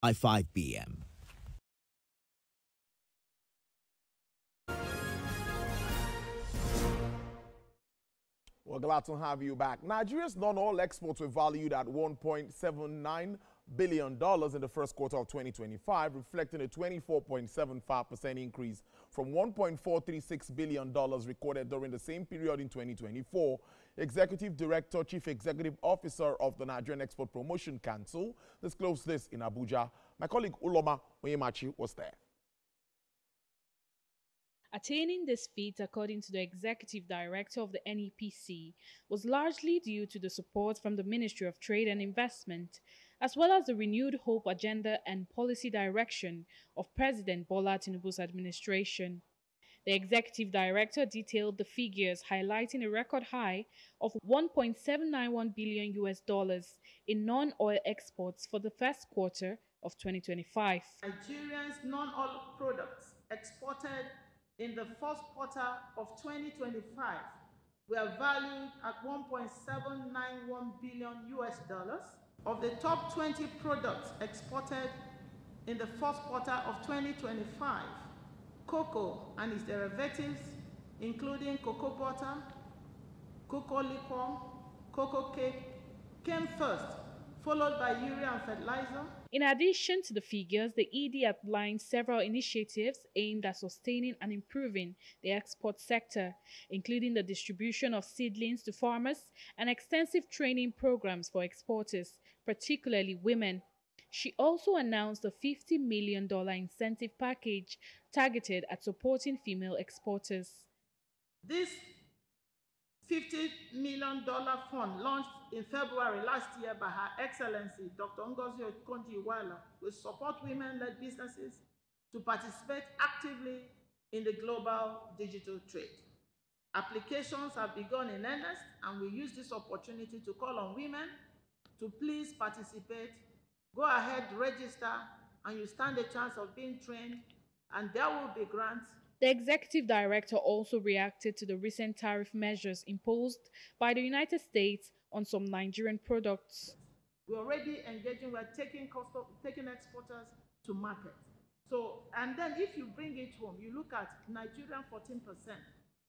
by 5 p.m. We're glad to have you back. Nigeria's non-oil exports were valued at $1.79 billion in the first quarter of 2025, reflecting a 24.75% increase from $1.436 billion recorded during the same period in 2024. Executive Director, Chief Executive Officer of the Nigerian Export Promotion Council disclosed this in Abuja. My colleague Uloma Oyemachi was there. Attaining this feat, according to the executive director of the NEPC, was largely due to the support from the Ministry of Trade and Investment, as well as the renewed hope agenda and policy direction of President Bola Tinubu's administration. The executive director detailed the figures, highlighting a record high of $1.791 billion in non-oil exports for the first quarter of 2025. Nigeria's non-oil products exported in the first quarter of 2025 were valued at $1.791 billion. Of the top 20 products exported in the first quarter of 2025, cocoa and its derivatives, including cocoa butter, cocoa liquor, cocoa cake, came first, followed by urea and fertilizer. In addition to the figures, the ED outlined several initiatives aimed at sustaining and improving the export sector, including the distribution of seedlings to farmers and extensive training programs for exporters, particularly women. She also announced a $50 million incentive package targeted at supporting female exporters. This $50 million fund, launched in February last year by Her Excellency Dr. Ngozi Okonjo-Iweala, will support women-led businesses to participate actively in the global digital trade. Applications have begun in earnest, and we use this opportunity to call on women to please participate. Go ahead, register, and you stand a chance of being trained, and there will be grants. The executive director also reacted to the recent tariff measures imposed by the United States on some Nigerian products. We're already engaging, we're taking exporters to market. So, and then if you bring it home, you look at Nigerian 14%.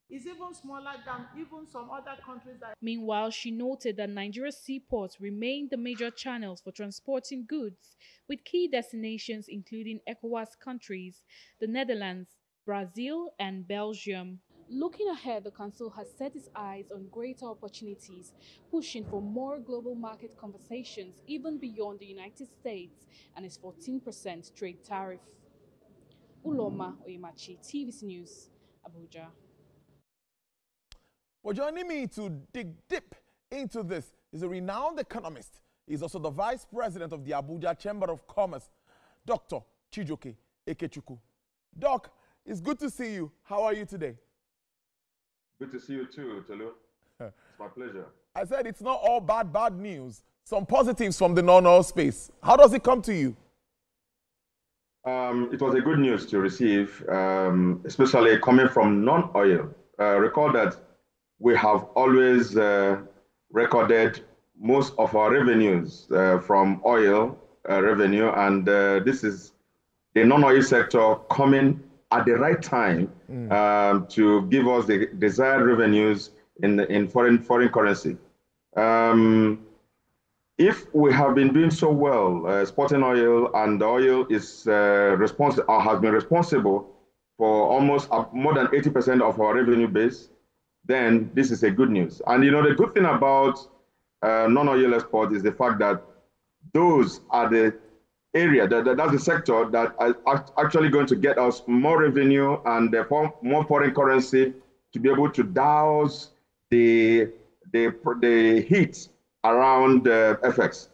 It's even smaller than even some other countries. Meanwhile, she noted that Nigeria's seaports remain the major channels for transporting goods, with key destinations including ECOWAS countries, the Netherlands, Brazil, and Belgium. Looking ahead, the Council has set its eyes on greater opportunities, pushing for more global market conversations even beyond the United States and its 14% trade tariff. Uloma Oyemachi, TVC News, Abuja. Well, joining me to dig deep into this is a renowned economist. He's also the Vice President of the Abuja Chamber of Commerce, Dr. Chijoke Ekechukwu. Doc, it's good to see you. How are you today? Good to see you too, Tolu. It's my pleasure. I said it's not all bad news. Some positives from the non-oil space. How does it come to you? It was a good news to receive, especially coming from non-oil. Recall that we have always recorded most of our revenues from oil revenue, and this is the non-oil sector coming at the right time to give us the desired revenues in foreign currency. If we have been doing so well, exporting oil, and the oil is responsible or has been responsible for almost more than 80% of our revenue base, then this is a good news. And you know, the good thing about non-oil export is the fact that those are the area, that's the sector that is actually going to get us more revenue and therefore more foreign currency to be able to douse the heat around FX.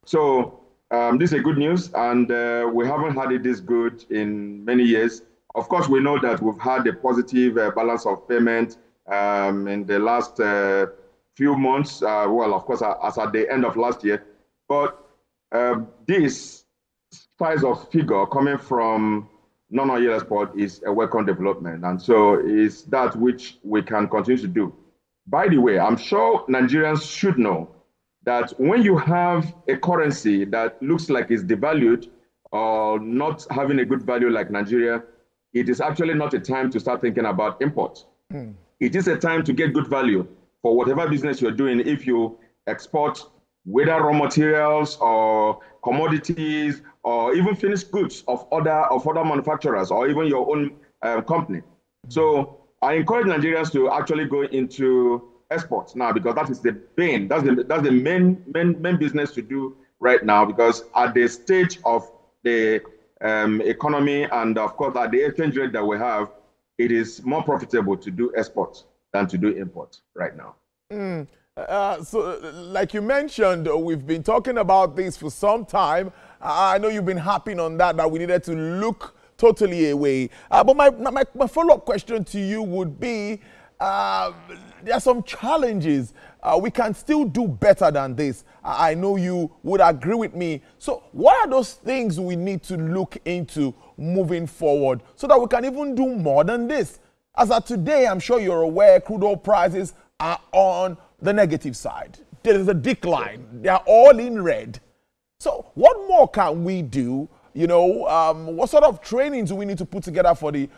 So this is a good news, and we haven't had it this good in many years. Of course, we know that we've had a positive balance of payment in the last few months, well, of course, as at the end of last year. But this size of figure coming from non-oil export is a welcome development. And so it's that which we can continue to do. By the way, I'm sure Nigerians should know that when you have a currency that looks like it's devalued or not having a good value like Nigeria, it is actually not a time to start thinking about import. It is a time to get good value for whatever business you're doing. If you export, whether raw materials or commodities or even finished goods of other manufacturers or even your own company. So I encourage Nigerians to actually go into exports now, because that is the main, that's the main business to do right now, because at the stage of the economy and of course at the exchange rate that we have, it is more profitable to do exports than to do import right now. So, like you mentioned, we've been talking about this for some time. I know you've been harping on that we needed to look totally away. But my follow-up question to you would be, there are some challenges. We can still do better than this. I know you would agree with me. So what are those things we need to look into moving forward so that we can even do more than this? As of today, I'm sure you're aware, crude oil prices are on the negative side. There is a decline. They are all in red. So what more can we do? You know, what sort of trainings do we need to put together for the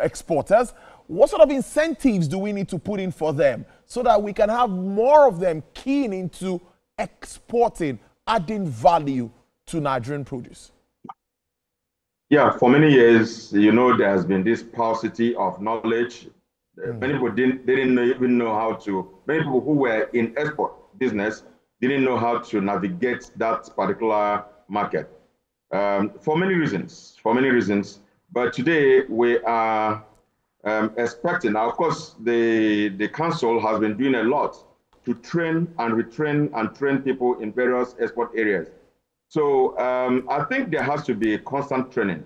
exporters? What sort of incentives do we need to put in for them so that we can have more of them keen into exporting, adding value to Nigerian produce? Yeah, for many years, you know, there has been this paucity of knowledge. Many people didn't even know how to, many people who were in export business didn't know how to navigate that particular market for many reasons. But today we are expecting, now of course, the council has been doing a lot to train and retrain and train people in various export areas. So I think there has to be a constant training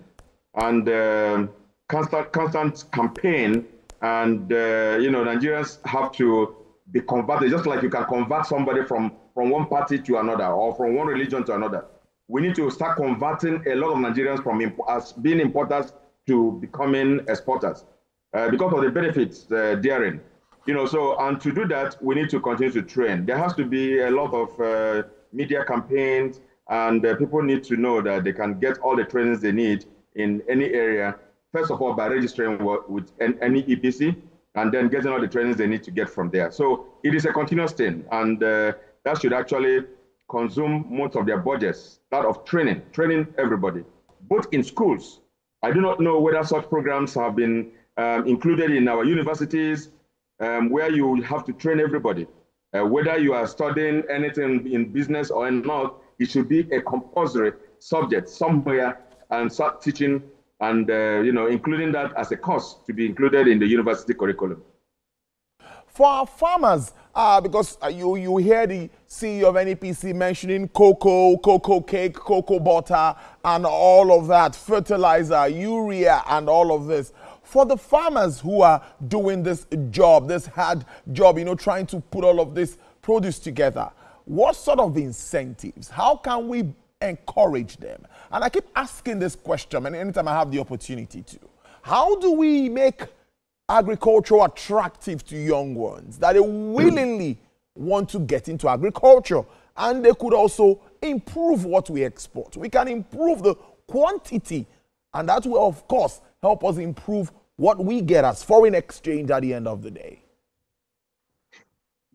and constant campaign. And, you know, Nigerians have to be converted, just like you can convert somebody from one party to another or from one religion to another. We need to start converting a lot of Nigerians from as being importers to becoming exporters because of the benefits therein. You know, so, and to do that, we need to continue to train. There has to be a lot of media campaigns, and people need to know that they can get all the trainings they need in any area. First of all, by registering with NEPC, and then getting all the trainings they need to get from there. So it is a continuous thing, and that should actually consume most of their budgets, that of training everybody, both in schools. I do not know whether such programs have been included in our universities, where you have to train everybody. Whether you are studying anything in business or not, it should be a compulsory subject somewhere and start teaching and you know, including that as a course to be included in the university curriculum. For our farmers, because you hear the CEO of NEPC mentioning cocoa cake, cocoa butter, and all of that, fertilizer, urea, and all of this. For the farmers who are doing this job, this hard job, you know, trying to put all of this produce together, what sort of incentives? How can we encourage them? And I keep asking this question, and anytime I have the opportunity to. How do we make agriculture attractive to young ones, that they willingly want to get into agriculture, and they could also improve what we export? We can improve the quantity, and that will, of course, help us improve what we get as foreign exchange at the end of the day.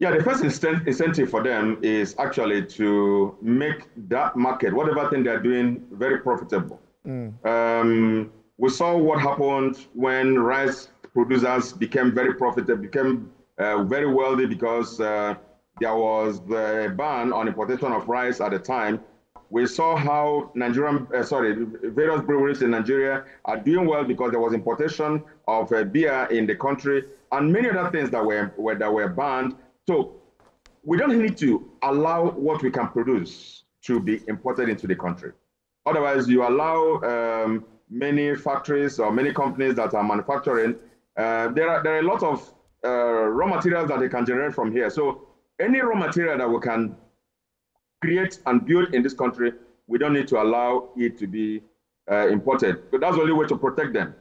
Yeah, the first incentive for them is actually to make that market, whatever thing they're doing, very profitable. We saw what happened when rice producers became very profitable, became very wealthy because there was the ban on importation of rice at the time. We saw how various breweries in Nigeria are doing well because there was importation of beer in the country and many other things that were banned. So we don't need to allow what we can produce to be imported into the country. Otherwise, you allow many factories or many companies that are manufacturing. There are a lot of raw materials that they can generate from here. So any raw material that we can create and build in this country, we don't need to allow it to be imported. But that's the only way to protect them.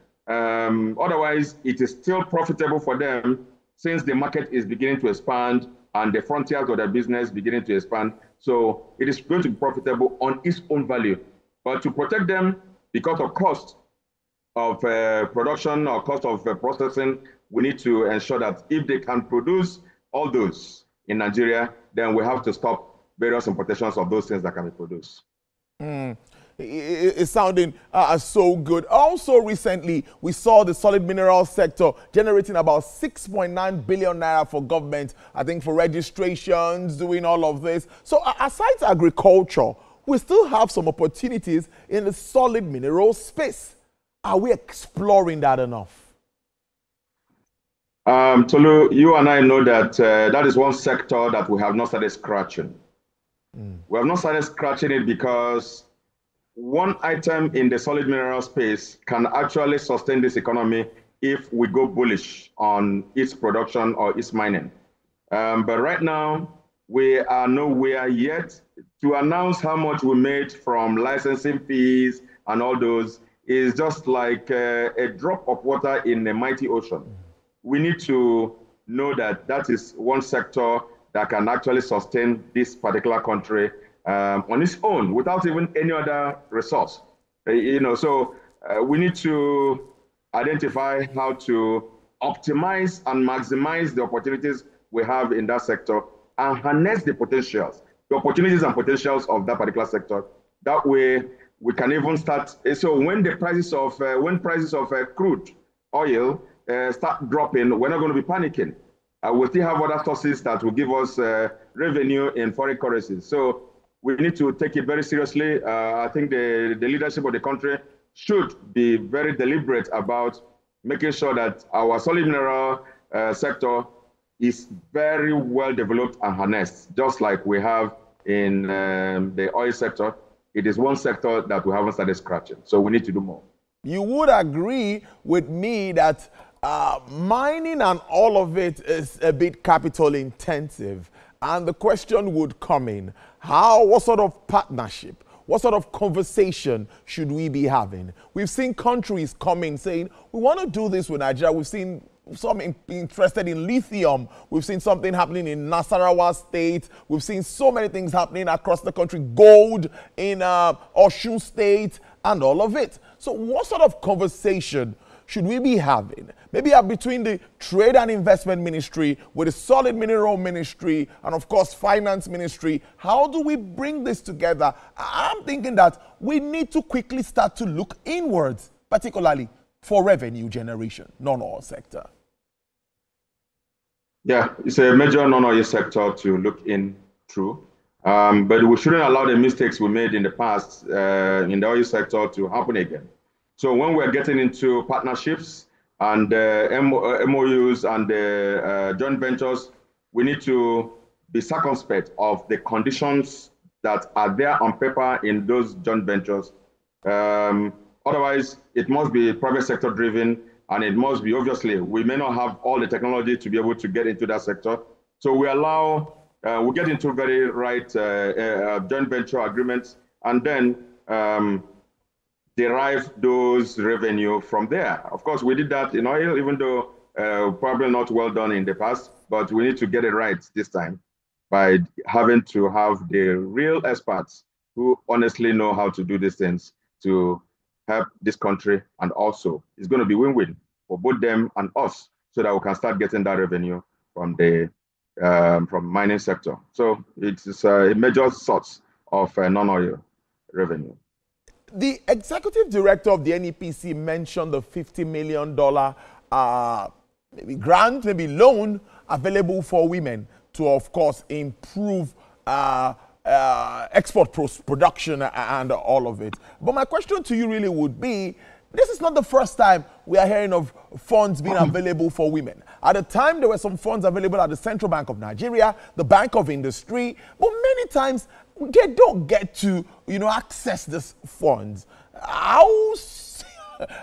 Otherwise, it is still profitable for them since the market is beginning to expand and the frontiers of their business beginning to expand. So it is going to be profitable on its own value. But to protect them because of cost of production or cost of processing, we need to ensure that if they can produce all those in Nigeria, then we have to stop various importations of those things that can be produced. It's sounding so good. Also, recently, we saw the solid mineral sector generating about 6.9 billion naira for government, I think, for registrations, doing all of this. So aside agriculture, we still have some opportunities in the solid mineral space. Are we exploring that enough? Tolu, you and I know that that is one sector that we have not started scratching. We have not started scratching it because one item in the solid mineral space can actually sustain this economy if we go bullish on its production or its mining. But right now, we are nowhere yet. To announce how much we made from licensing fees and all those is just like a drop of water in a mighty ocean. We need to know that that is one sector that can actually sustain this particular country on its own without even any other resource. So we need to identify how to optimize and maximize the opportunities we have in that sector and harness the potentials, the opportunities and potentials of that particular sector. That way, we can even start. So when the prices of crude oil start dropping, we're not going to be panicking. We'll still have other sources that will give us revenue in foreign currencies. So we need to take it very seriously. I think the leadership of the country should be very deliberate about making sure that our solid mineral sector is very well developed and harnessed, just like we have in the oil sector. It is one sector that we haven't started scratching, so we need to do more. You would agree with me that mining and all of it is a bit capital intensive, and the question would come in, what sort of partnership, what sort of conversation should we be having? We've seen countries come in saying, we want to do this with Nigeria. We've seen some interested in lithium. We've seen something happening in Nasarawa State. We've seen so many things happening across the country, gold in Osun State and all of it. So what sort of conversation should we be having? Maybe between the Trade and Investment Ministry, with the Solid Mineral Ministry, and of course Finance Ministry. How do we bring this together? I'm thinking that we need to quickly start to look inwards, particularly for revenue generation, non-oil sector. Yeah, it's a major non-oil sector to look in through. But we shouldn't allow the mistakes we made in the past in the oil sector to happen again. So when we're getting into partnerships and MOUs and joint ventures, we need to be circumspect of the conditions that are there on paper in those joint ventures. Otherwise, it must be private sector driven, and it must be, obviously, we may not have all the technology to be able to get into that sector. So we allow, we get into very right joint venture agreements, and then derive those revenue from there. Of course, we did that in oil, even though probably not well done in the past, but we need to get it right this time by having to have the real experts who honestly know how to do these things to help this country, and also it's going to be win-win for both them and us, so that we can start getting that revenue from the mining sector. So it's a major source of non-oil revenue. The executive director of the NEPC mentioned the $50 million maybe grant, maybe loan available for women to, of course, improve export production and all of it. But my question to you really would be, this is not the first time we are hearing of funds being available for women. At the time, there were some funds available at the Central Bank of Nigeria, the Bank of Industry, but many times they don't get to, access these funds. How,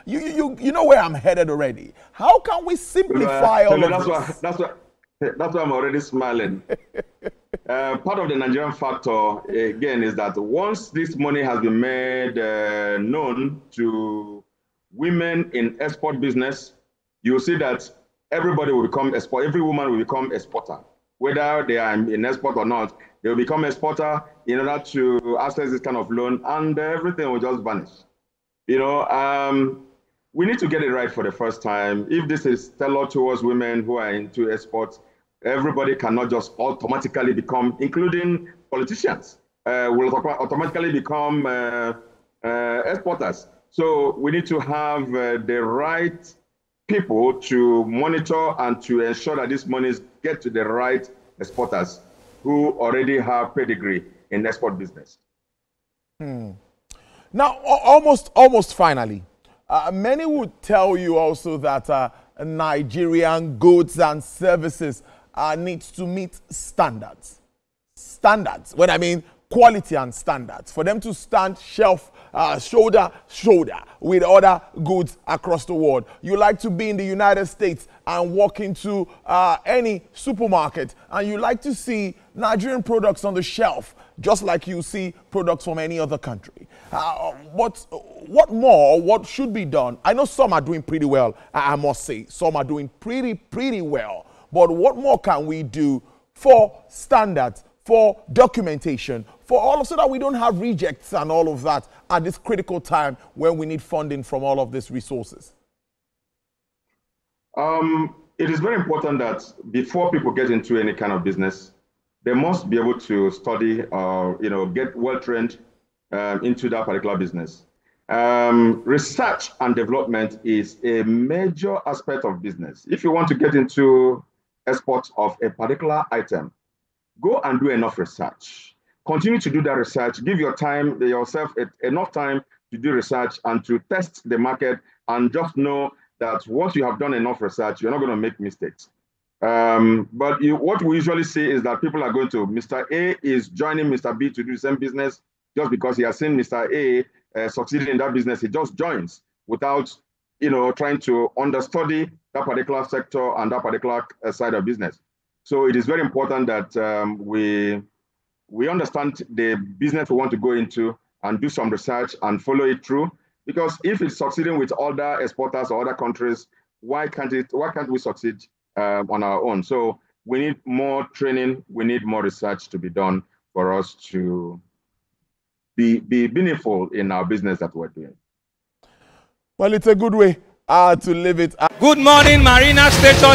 you know where I'm headed already. How can we simplify all of this? That's why I'm already smiling. Part of the Nigerian factor, again, is that once this money has been made known to women in export business, you'll see that everybody will become export. Every woman will become exporter, whether they are in export or not. They will become exporter in order to access this kind of loan, and everything will just vanish. You know, we need to get it right for the first time. If this is tailored towards women who are into exports, everybody cannot just automatically become, including politicians, will automatically become exporters. So we need to have the right people to monitor and to ensure that these monies get to the right exporters who already have pedigree in export business. Now, almost finally, many would tell you also that Nigerian goods and services need to meet standards. Standards, when I mean quality and standards, for them to stand shoulder to shoulder with other goods across the world. You like to be in the United States and walk into any supermarket, and you like to see Nigerian products on the shelf, just like you see products from any other country. What more, what should be done? I know some are doing pretty well, I must say. Some are doing pretty well. But what more can we do for standards, for documentation, for all, so that we don't have rejects and all of that at this critical time when we need funding from all of these resources? It is very important that before people get into any kind of business, they must be able to study or get well trained into that particular business. Research and development is a major aspect of business. If you want to get into export of a particular item, go and do enough research. Continue to do that research. Give yourself enough time to do research and to test the market, and just know that once you have done enough research, you're not going to make mistakes. But what we usually see is that people are going to, Mr. A is joining Mr. B to do the same business just because he has seen Mr. A succeeding in that business. He just joins without, trying to understudy that particular sector and that particular side of business. So it is very important that we understand the business we want to go into and do some research and follow it through. Because if it's succeeding with other exporters or other countries, why can't we succeed on our own? So we need more training, we need more research to be done for us to be meaningful in our business that we're doing. Well, it's a good way to live it. Good morning, Marina Station.